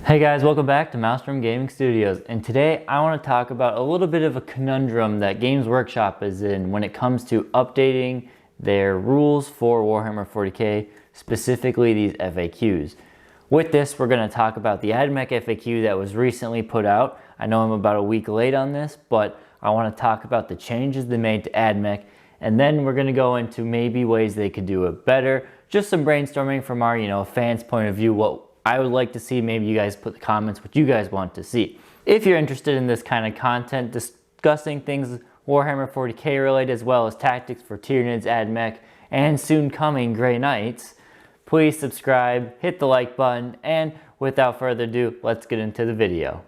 Hey guys, welcome back to Maelstrom Gaming Studios, and today I want to talk about a little bit of a conundrum that Games Workshop is in when it comes to updating their rules for Warhammer 40k, specifically these FAQs. With this, we're going to talk about the Ad Mech FAQ that was recently put out. I know I'm about a week late on this, but I want to talk about the changes they made to Ad Mech, and then we're going to go into maybe ways they could do it better. Just some brainstorming from our, fans' point of view, what I would like to see. Maybe you guys put the comments what you guys want to see. If you're interested in this kind of content, discussing things Warhammer 40k related, as well as tactics for Tyranids, Ad Mech, and soon coming Grey Knights, please subscribe, hit the like button, and without further ado, let's get into the video.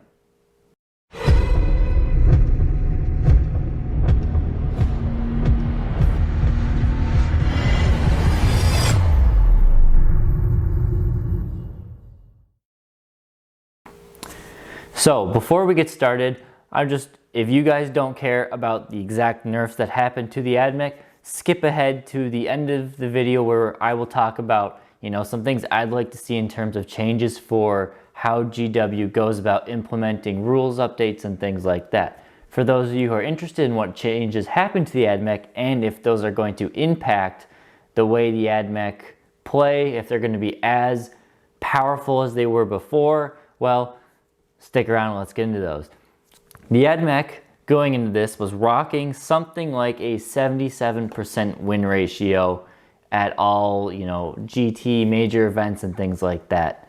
So before we get started, if you guys don't care about the exact nerfs that happened to the Ad Mech, skip ahead to the end of the video where I will talk about, some things I'd like to see in terms of changes for how GW goes about implementing rules updates and things like that. For those of you who are interested in what changes happened to the Ad Mech and if those are going to impact the way the Ad Mech play, if they're going to be as powerful as they were before, well, stick around and let's get into those. The Ad Mech going into this was rocking something like a 77% win ratio at all, GT major events and things like that.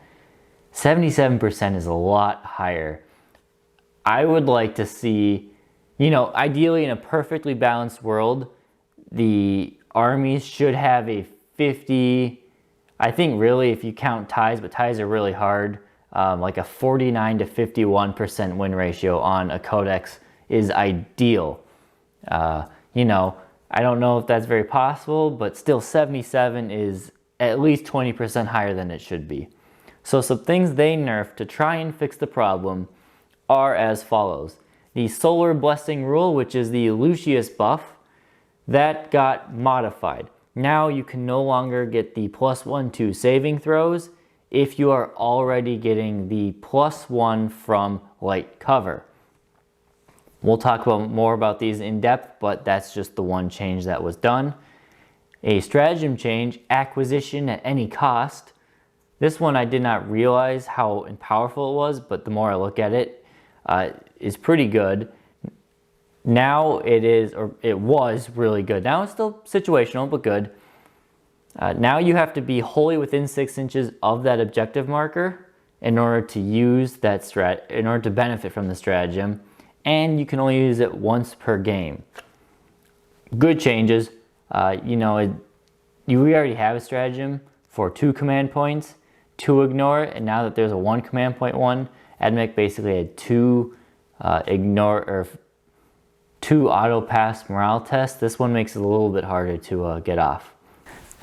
77% is a lot higher. I would like to see, ideally in a perfectly balanced world, the armies should have a 50, I think really if you count ties, but ties are really hard, like a 49 to 51% win ratio on a codex is ideal. I don't know if that's very possible, but still 77 is at least 20% higher than it should be. So some things they nerfed to try and fix the problem are as follows. The Solar Blessing rule, which is the Lucius buff, that got modified. Now you can no longer get the +1/2 saving throws if you are already getting the +1 from light cover. We'll talk more about these in depth, but that's just the one change that was done. A stratagem change, acquisition at any cost. This one I did not realize how powerful it was, but the more I look at it, is pretty good. Now it was really good. Now it's still situational, but good. Now you have to be wholly within 6 inches of that objective marker in order to use that in order to benefit from the stratagem, and you can only use it once per game. Good changes. We already have a stratagem for 2 command points to ignore, and now that there's a 1 command point one, Ad Mech basically had 2 2 auto pass morale tests. This one makes it a little bit harder to get off.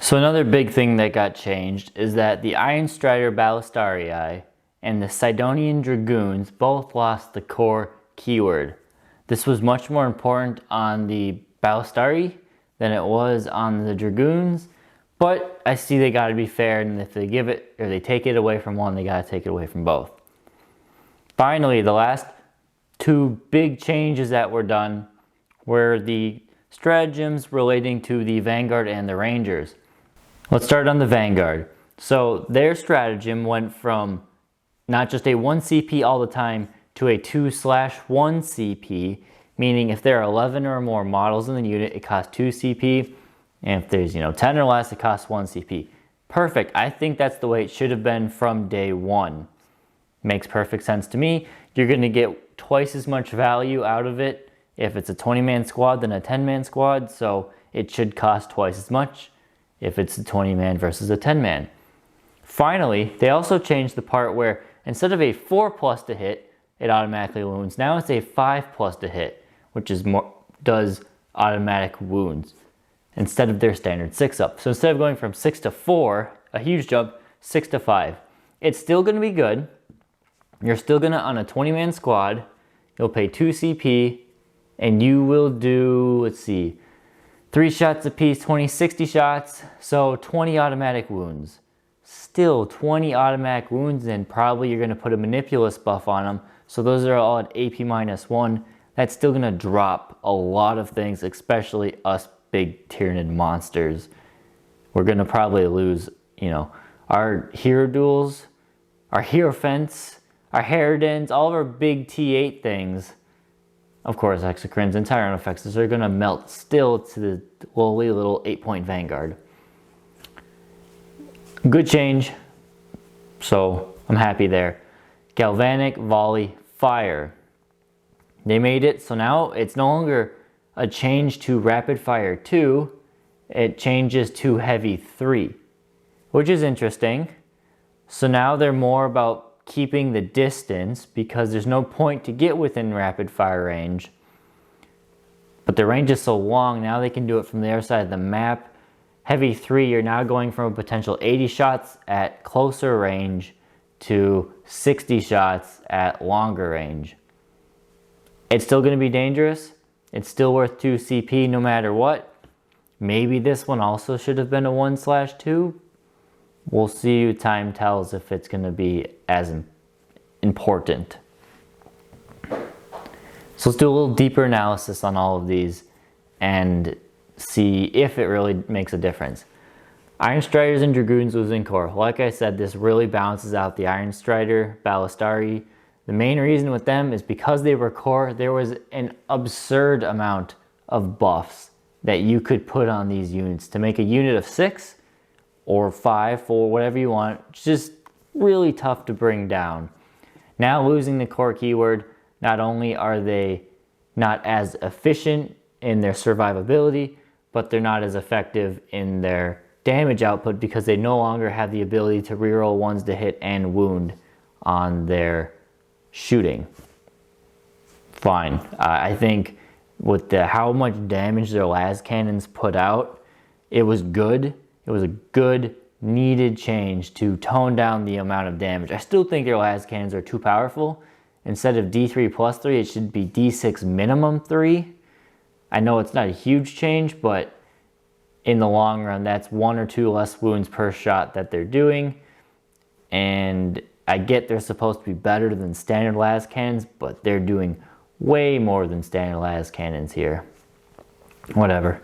So another big thing that got changed is that the Iron Strider Ballistarii and the Sidonian Dragoons both lost the core keyword. This was much more important on the Ballistarii than it was on the Dragoons, but I see they gotta be fair, and if they give it or they take it away from one, they gotta take it away from both. Finally, the last 2 big changes that were done were the stratagems relating to the Vanguard and the Rangers. Let's start on the Vanguard. So their stratagem went from not just a 1 CP all the time to a 2/1 CP, meaning if there are 11 or more models in the unit, it costs 2 CP, and if there's 10 or less, it costs 1 CP. Perfect. I think that's the way it should have been from day one. Makes perfect sense to me. You're going to get twice as much value out of it if it's a 20-man squad than a 10-man squad, so it should cost twice as much if it's a 20-man versus a 10-man. Finally, they also changed the part where instead of a 4+ to hit, it automatically wounds. Now it's a 5+ to hit, which does automatic wounds instead of their standard 6-up. So instead of going from 6 to 4, a huge jump, 6 to 5. It's still going to be good. You're still going to, on a 20-man squad, you'll pay 2 CP, and you will do, 3 shots apiece, 20, 60 shots, so 20 automatic wounds. still 20 automatic wounds, and probably you're going to put a Manipulus buff on them. So those are all at AP -1. That's still going to drop a lot of things, especially us big Tyranid monsters. We're going to probably lose, you know, our hero duels, our Hierophants, our Harridans, all of our big T8 things. Of course, Exocrines and Tyrannosaurus are going to melt still to the lowly little 8-point Vanguard. Good change, so I'm happy there. Galvanic Volley Fire. They made it so now it's no longer a change to Rapid Fire 2, it changes to Heavy 3, which is interesting. So now they're more about keeping the distance because there's no point to get within rapid fire range. But the range is so long, now they can do it from the other side of the map. Heavy 3, you're now going from a potential 80 shots at closer range to 60 shots at longer range. It's still going to be dangerous. It's still worth 2 CP no matter what. Maybe this one also should have been a 1/2. We'll see, time tells if it's going to be as important. So let's do a little deeper analysis on all of these and see if it really makes a difference. Iron Striders and Dragoons losing core. Like I said, this really balances out the Iron Strider, Ballistari. The main reason with them is because they were core, there was an absurd amount of buffs that you could put on these units to make a unit of 6 or 5, 4, whatever you want. It's just really tough to bring down. Now losing the core keyword, not only are they not as efficient in their survivability, but they're not as effective in their damage output because they no longer have the ability to reroll ones to hit and wound on their shooting. Fine. I think with how much damage their las cannons put out, it was good. It was a good, needed change to tone down the amount of damage. I still think their las cannons are too powerful. Instead of D3+3, it should be D6 minimum 3. I know it's not a huge change, but in the long run, that's 1 or 2 less wounds per shot that they're doing. And I get they're supposed to be better than standard las cannons, but they're doing way more than standard las cannons here. Whatever.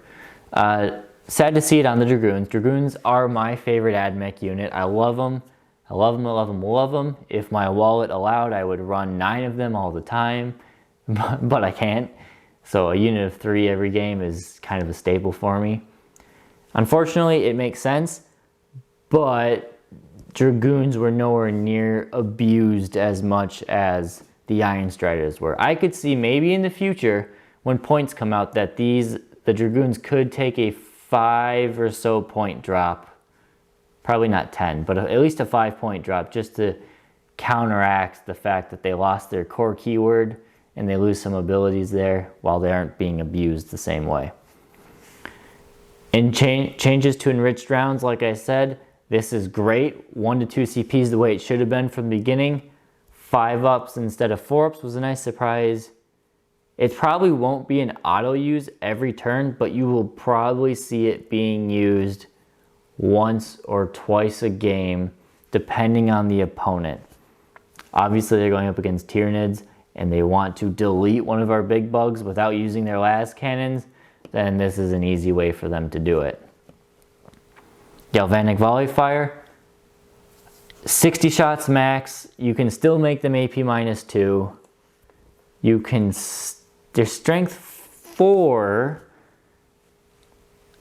Sad to see it on the Dragoons. Dragoons are my favorite Ad Mech unit. I love them. I love them, I love them, love them. If my wallet allowed, I would run 9 of them all the time, but I can't. So a unit of 3 every game is kind of a staple for me. Unfortunately, it makes sense, but Dragoons were nowhere near abused as much as the Iron Striders were. I could see maybe in the future, when points come out, that the Dragoons could take a 5 or so point drop. Probably not 10, but at least a 5-point drop just to counteract the fact that they lost their core keyword and they lose some abilities there while they aren't being abused the same way. In changes to enriched rounds, like I said, this is great. 1 to 2 CPs the way it should have been from the beginning. 5 ups instead of 4 ups was a nice surprise. It probably won't be an auto use every turn, but you will probably see it being used once or twice a game, depending on the opponent. Obviously, they're going up against Tyranids, and they want to delete one of our big bugs without using their las cannons, then this is an easy way for them to do it. Galvanic Volley Fire, 60 shots max. You can still make them AP -2. You can, their strength 4,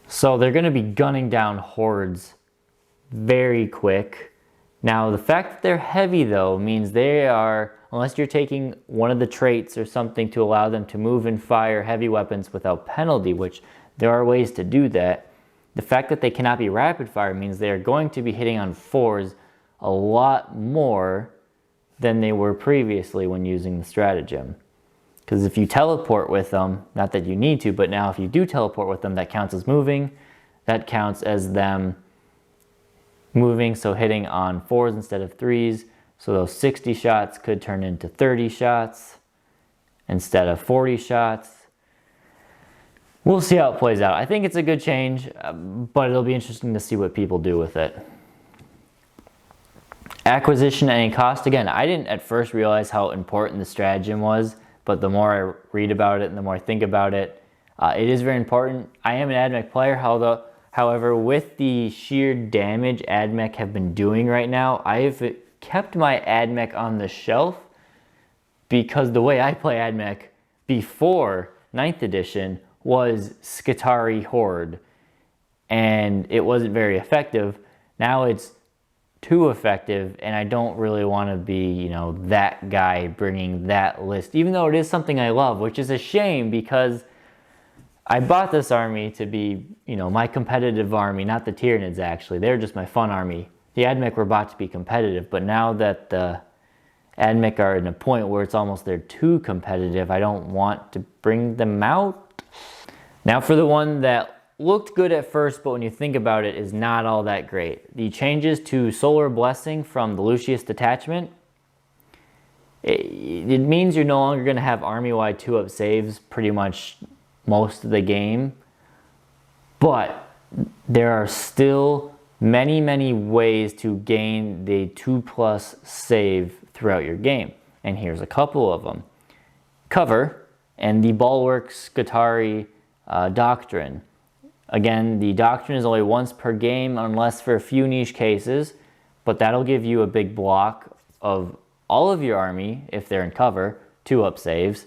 so they're going to be gunning down hordes very quick. Now the fact that they're heavy though means they are, unless you're taking one of the traits or something to allow them to move and fire heavy weapons without penalty, which there are ways to do that, the fact that they cannot be rapid fire means they are going to be hitting on 4s a lot more than they were previously when using the stratagem. Because if you teleport with them, not that you need to, but now if you do teleport with them, that counts as moving. That counts as them moving, so hitting on 4s instead of 3s. So those 60 shots could turn into 30 shots instead of 40 shots. We'll see how it plays out. I think it's a good change, but it'll be interesting to see what people do with it. Acquisition at any cost. Again, I didn't at first realize how important the stratagem was, but the more I read about it and the more I think about it, it is very important. I am an Ad Mech player, however, with the sheer damage Ad Mech have been doing right now, I have kept my Ad Mech on the shelf because the way I play Ad Mech before 9th edition was Skitarii Horde, and it wasn't very effective. Now it's too effective, and I don't really want to be, you know, that guy bringing that list, even though it is something I love, which is a shame because I bought this army to be, you know, my competitive army, not the Tyranids actually. They're just my fun army. The Ad Mech were bought to be competitive, but now that the Ad Mech are in a point where it's almost they're too competitive, I don't want to bring them out. Now for the one that looked good at first, but when you think about it, is not all that great. The changes to Solar Blessing from the Lucius detachment. It means you're no longer going to have army-wide 2-up saves pretty much most of the game. But there are still many ways to gain the 2+ save throughout your game. And here's a couple of them. Cover and the Bulwark Skitarii Doctrine. Again, the doctrine is only once per game unless for a few niche cases, but that'll give you a big block of all of your army, if they're in cover, 2-up saves.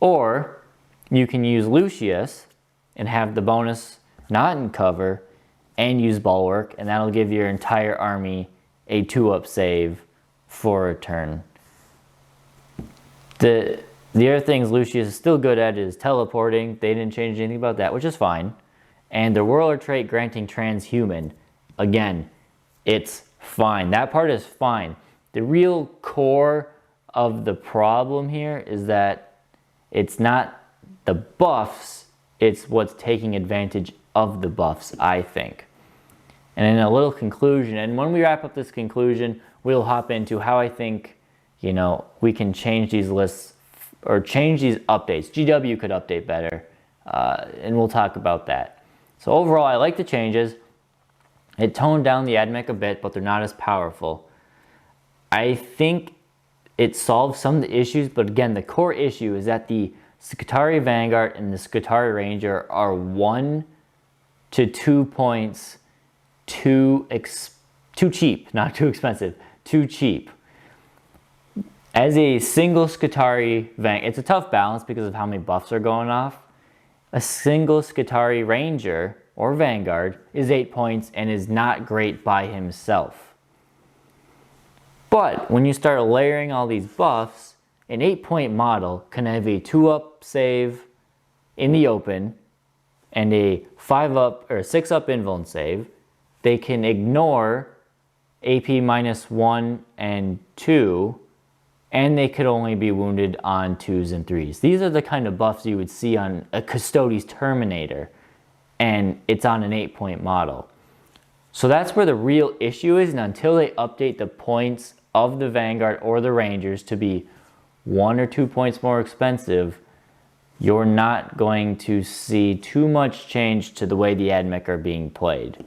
Or you can use Lucius and have the bonus not in cover and use Bulwark, and that'll give your entire army a 2-up save for a turn. The other things Lucius is still good at is teleporting. They didn't change anything about that, which is fine. And the Whirler trait granting transhuman, again, it's fine. That part is fine. The real core of the problem here is that it's not the buffs, it's what's taking advantage of the buffs, I think. And in a little conclusion, and when we wrap up this conclusion, we'll hop into how I think, you know, we can change these lists or change these updates. GW could update better, and we'll talk about that. So overall, I like the changes. It toned down the Ad Mech a bit, but they're not as powerful. I think it solves some of the issues, but again, the core issue is that the Skitarii Vanguard and the Skitarii Ranger are 1 to 2 points too cheap, not too expensive, too cheap. As a single Skitarii Vanguard, it's a tough balance because of how many buffs are going off. A single Skitarii Ranger or Vanguard is 8 points and is not great by himself. But when you start layering all these buffs, an 8-point model can have a 2-up save in the open and a 5-up or 6-up invuln save. They can ignore AP -1 and 2, and they could only be wounded on 2s and 3s. These are the kind of buffs you would see on a Custodes Terminator, and it's on an 8-point model. So that's where the real issue is, and until they update the points of the Vanguard or the Rangers to be 1 or 2 points more expensive, you're not going to see too much change to the way the Ad Mech are being played.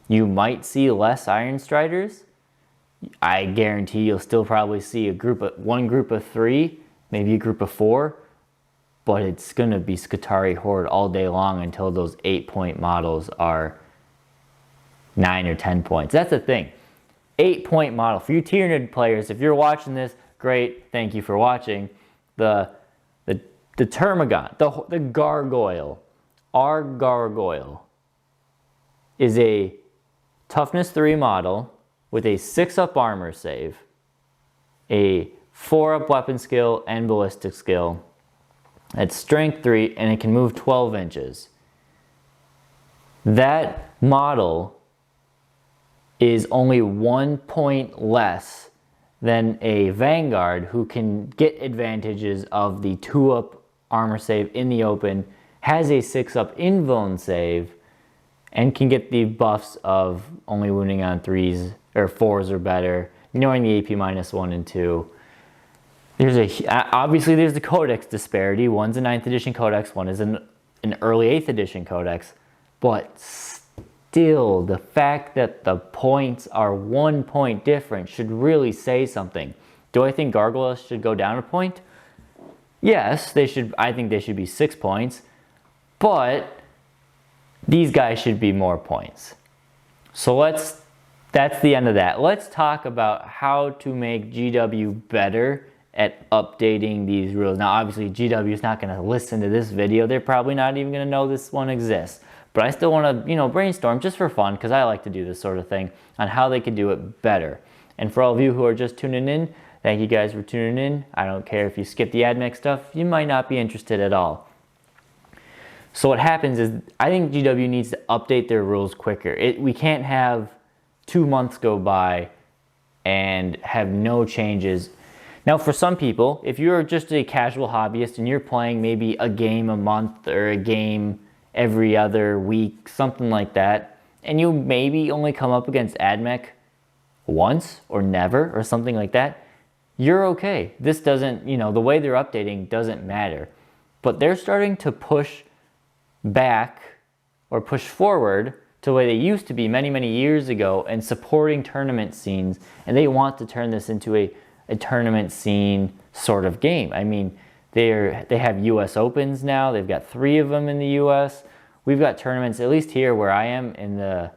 You might see less Iron Striders. I guarantee you'll still probably see one group of 3, maybe a group of 4, but it's going to be Skitarii Horde all day long until those 8-point models are 9 or 10 points. That's the thing. 8-point model. For you Tyranid players, if you're watching this, great, thank you for watching. The Termagant, the Gargoyle, our Gargoyle is a toughness 3 model with a 6-up armor save, a 4-up weapon skill and ballistic skill. It's strength 3 and it can move 12 inches. That model is only 1 point less than a Vanguard who can get advantages of the 2-up armor save in the open, has a 6-up invuln save, and can get the buffs of only wounding on 3s or 4s or better, ignoring the AP -1 and 2. Obviously there's the codex disparity. One's a 9th edition codex, one is an early 8th edition codex, but still, the fact that the points are 1 point different should really say something. Do I think gargoyles should go down a point? Yes, they should. I think they should be 6 points, but these guys should be more points. So that's the end of that. Let's talk about how to make GW better at updating these rules. Now, obviously, GW is not going to listen to this video. They're probably not even going to know this one exists. But I still want to, brainstorm just for fun, because I like to do this sort of thing, on how they could do it better. And for all of you who are just tuning in, thank you guys for tuning in. I don't care if you skip the Ad Mech stuff. You might not be interested at all. So what happens is, I think GW needs to update their rules quicker. We can't have 2 months go by and have no changes. Now, for some people, if you're just a casual hobbyist and you're playing maybe a game a month or a game every other week, something like that, and you maybe only come up against Ad Mech once or never or something like that, you're okay. This doesn't, the way they're updating doesn't matter. But they're starting to push back or push forward to the way they used to be many, many years ago, and supporting tournament scenes, and they want to turn this into a tournament scene sort of game. I mean, they have US Opens now. They've got 3 of them in the US. We've got tournaments, at least here where I am in the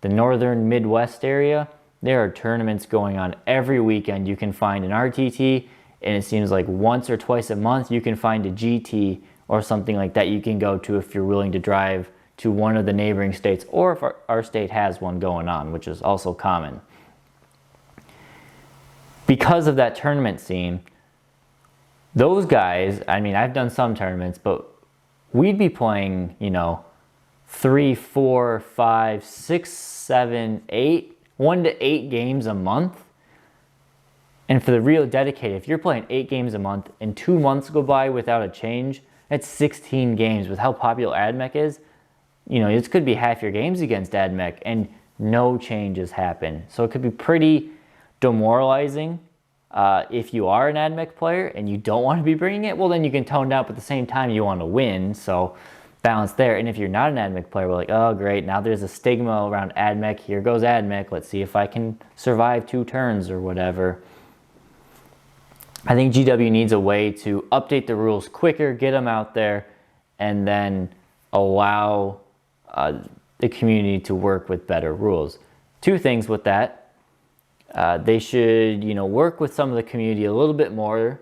northern Midwest area. There are tournaments going on every weekend. You can find an RTT, and it seems like once or twice a month you can find a GT or something like that you can go to if you're willing to drive to one of the neighboring states, or if our state has one going on, which is also common. Because of that tournament scene, those guys, I mean, I've done some tournaments, but we'd be playing, 3, 4, 5, 6, 7, 8, 1 to 8 games a month. And for the real dedicated, if you're playing 8 games a month and 2 months go by without a change, that's 16 games. With how popular Ad Mech is, this could be half your games against Ad Mech and no changes happen. So it could be pretty demoralizing. If you are an Ad Mech player and you don't want to be bringing it, well, then you can tone down, but at the same time you want to win, so balance there. And if you're not an Ad Mech player, we're like, oh great, now there's a stigma around Ad Mech. Here goes Ad Mech. Let's see if I can survive 2 turns or whatever. I think GW needs a way to update the rules quicker, get them out there, and then allow the community to work with better rules. 2 things with that. They should, work with some of the community a little bit more.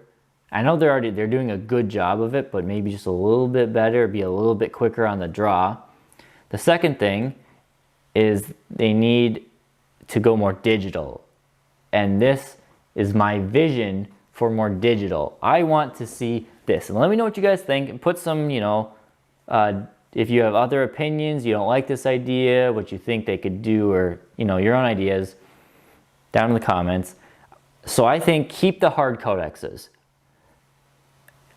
I know they're doing a good job of it, but maybe just a little bit better, be a little bit quicker on the draw. The second thing is they need to go more digital. And this is my vision for more digital. I want to see this. And let me know what you guys think, and put some, if you have other opinions, you don't like this idea, what you think they could do, or, your own ideas, down in the comments. So I think keep the hard codexes.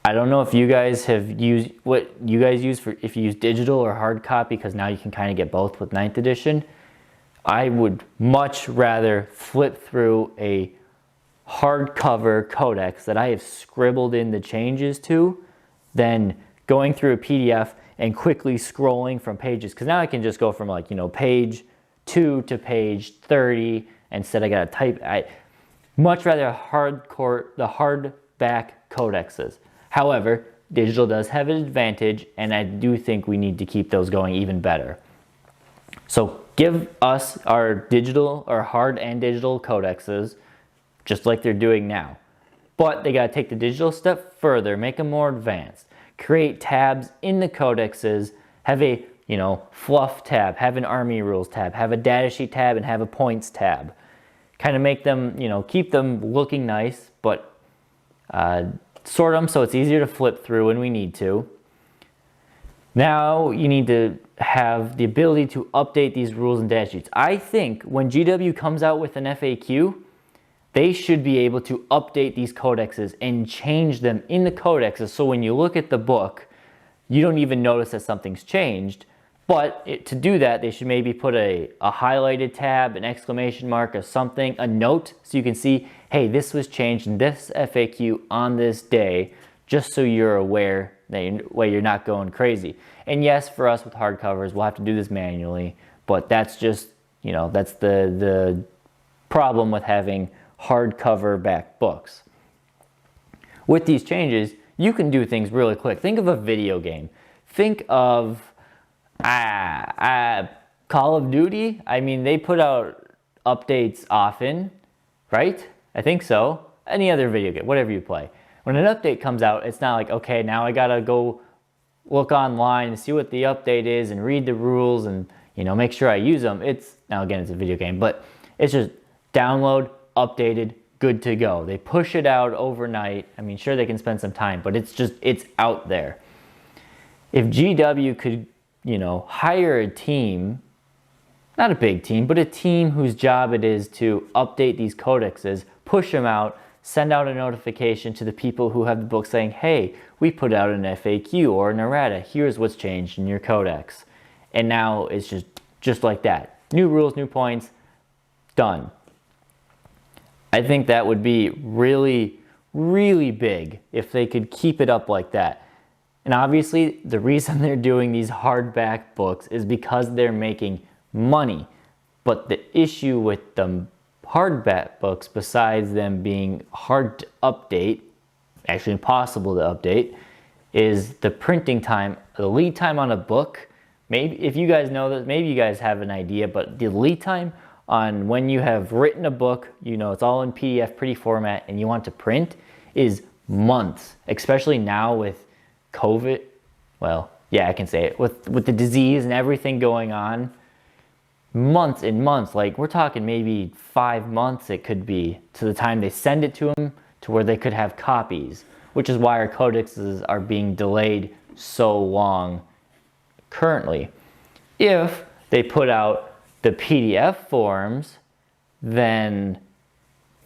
I don't know if you guys have used what you guys use for, if you use digital or hard copy, because now you can kind of get both with 9th edition. I would much rather flip through a hardcover codex that I have scribbled in the changes to than going through a PDF and quickly scrolling from pages. Because now I can just go from page 2 to page 30. Instead I gotta type. I much rather the hardback codexes. However, digital does have an advantage, and I do think we need to keep those going even better. So give us our digital, or hard and digital codexes, just like they're doing now. But they gotta take the digital step further, make them more advanced. Create tabs in the codexes, have a fluff tab, have an army rules tab, have a datasheet tab, and have a points tab. Kind of make them, keep them looking nice, but sort them so it's easier to flip through when we need to. Now you need to have the ability to update these rules and datasheets. I think when GW comes out with an FAQ, they should be able to update these codexes and change them in the codexes, so when you look at the book, you don't even notice that something's changed. But to do that, they should maybe put a highlighted tab, an exclamation mark or something, a note, so you can see, hey, this was changed in this FAQ on this day, just so you're aware that you're not going crazy. And yes, for us with hardcovers, we'll have to do this manually, But that's just, that's the problem with having hardcover back books. With these changes, you can do things really quick. Think of a video game. Think of Call of Duty. I mean, they put out updates often, right? I think so. Any other video game, whatever you play. When an update comes out, it's not like, okay, now I gotta go look online and see what the update is and read the rules and, make sure I use them. Now again, it's a video game, but it's just download, updated, good to go. They push it out overnight. I mean, sure, they can spend some time, but it's out there. If GW could, hire a team, not a big team, but a team whose job it is to update these codexes, push them out, send out a notification to the people who have the book saying, hey, we put out an FAQ or an errata. Here's what's changed in your codex. And now it's just like that. New rules, new points, done. I think that would be really, really big if they could keep it up like that. And obviously, the reason they're doing these hardback books is because they're making money. But the issue with the hardback books, besides them being hard to update, actually impossible to update, is the printing time, the lead time on a book. Maybe if you guys know this, maybe you guys have an idea, but the lead time on when you have written a book, it's all in PDF, pretty format, and you want to print, is months, especially now with COVID. Well, yeah, I can say it. With the disease and everything going on, months and months, like we're talking maybe 5 months it could be to the time they send it to them to where they could have copies, which is why our codexes are being delayed so long currently. If they put out the PDF forms, then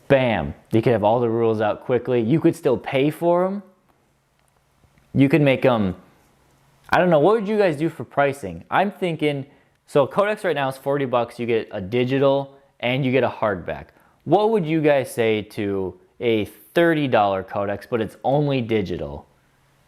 bam, you could have all the rules out quickly. You could still pay for them. You could make them, I don't know, what would you guys do for pricing? I'm thinking, so codex right now is $40. You get a digital and you get a hardback. What would you guys say to a $30 codex, but it's only digital?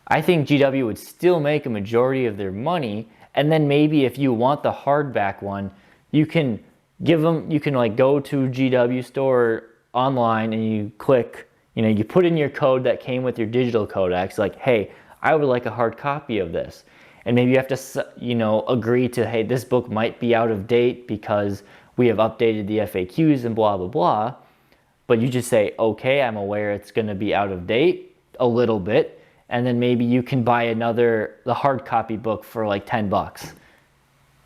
I think GW would still make a majority of their money, and then maybe if you want the hardback one, you can give them, you can like go to GW store online and you click, you put in your code that came with your digital codex, like, hey, I would like a hard copy of this. And maybe you have to, agree to, hey, this book might be out of date because we have updated the FAQs and blah, blah, blah. But you just say, okay, I'm aware it's going to be out of date a little bit. And then maybe you can buy the hard copy book for like $10.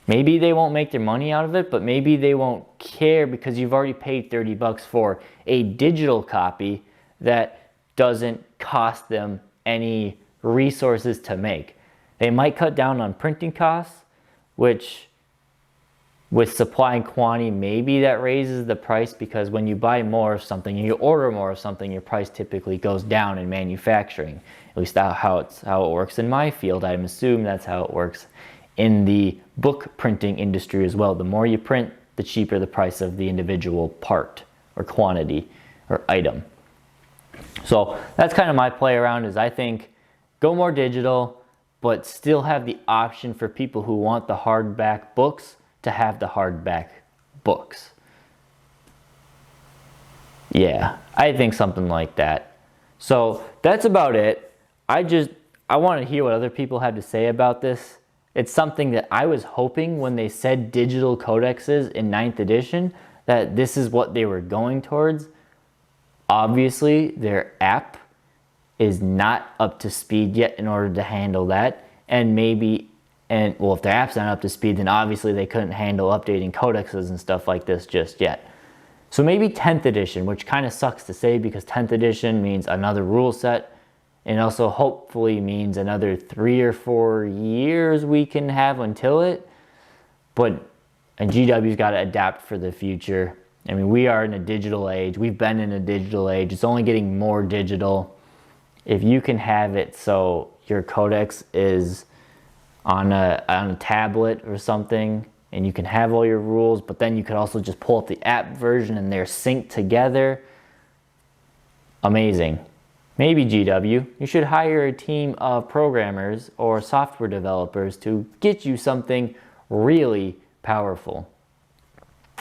Maybe they won't make their money out of it, but maybe they won't care because you've already paid $30 for a digital copy that doesn't cost them any resources to make. They might cut down on printing costs, which with supply and quantity, maybe that raises the price because when you buy more of something, you order more of something, your price typically goes down in manufacturing. At least that's how it works in my field. I'm assuming that's how it works in the book printing industry as well. The more you print, the cheaper the price of the individual part or quantity or item. So that's kind of my play around is I think go more digital, but still have the option for people who want the hardback books to have the hardback books. Yeah, I think something like that. So that's about it. I want to hear what other people have to say about this. It's something that I was hoping when they said digital codexes in 9th edition, that this is what they were going towards. Obviously, their app is not up to speed yet in order to handle that. And if their app's not up to speed, then obviously they couldn't handle updating codexes and stuff like this just yet. So maybe 10th edition, which kind of sucks to say because 10th edition means another rule set, and also hopefully means another 3 or 4 years we can have until it. And GW's got to adapt for the future. I mean, we are in a digital age. We've been in a digital age. It's only getting more digital. If you can have it so your codex is on a tablet or something, and you can have all your rules, but then you could also just pull up the app version and they're synced together. Amazing. Maybe GW, you should hire a team of programmers or software developers to get you something really, powerful.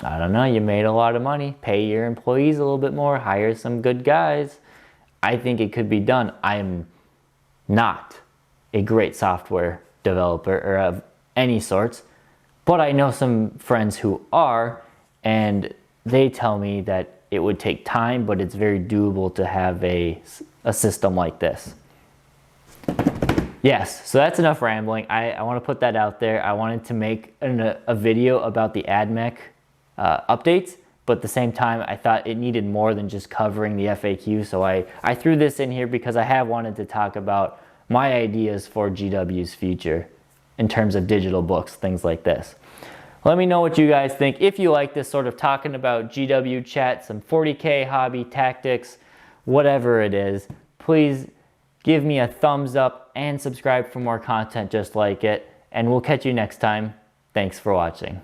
I don't know, you made a lot of money, pay your employees a little bit more, hire some good guys. I think it could be done. I am not a great software developer or of any sorts, but I know some friends who are, and they tell me that it would take time, but it's very doable to have a system like this. Yes, so that's enough rambling. I want to put that out there. I wanted to make a video about the Ad Mech updates, but at the same time, I thought it needed more than just covering the FAQ, so I threw this in here because I have wanted to talk about my ideas for GW's future in terms of digital books, things like this. Let me know what you guys think. If you like this sort of talking about GW chat, some 40K hobby tactics, whatever it is, please give me a thumbs up and subscribe for more content just like it. And we'll catch you next time. Thanks for watching.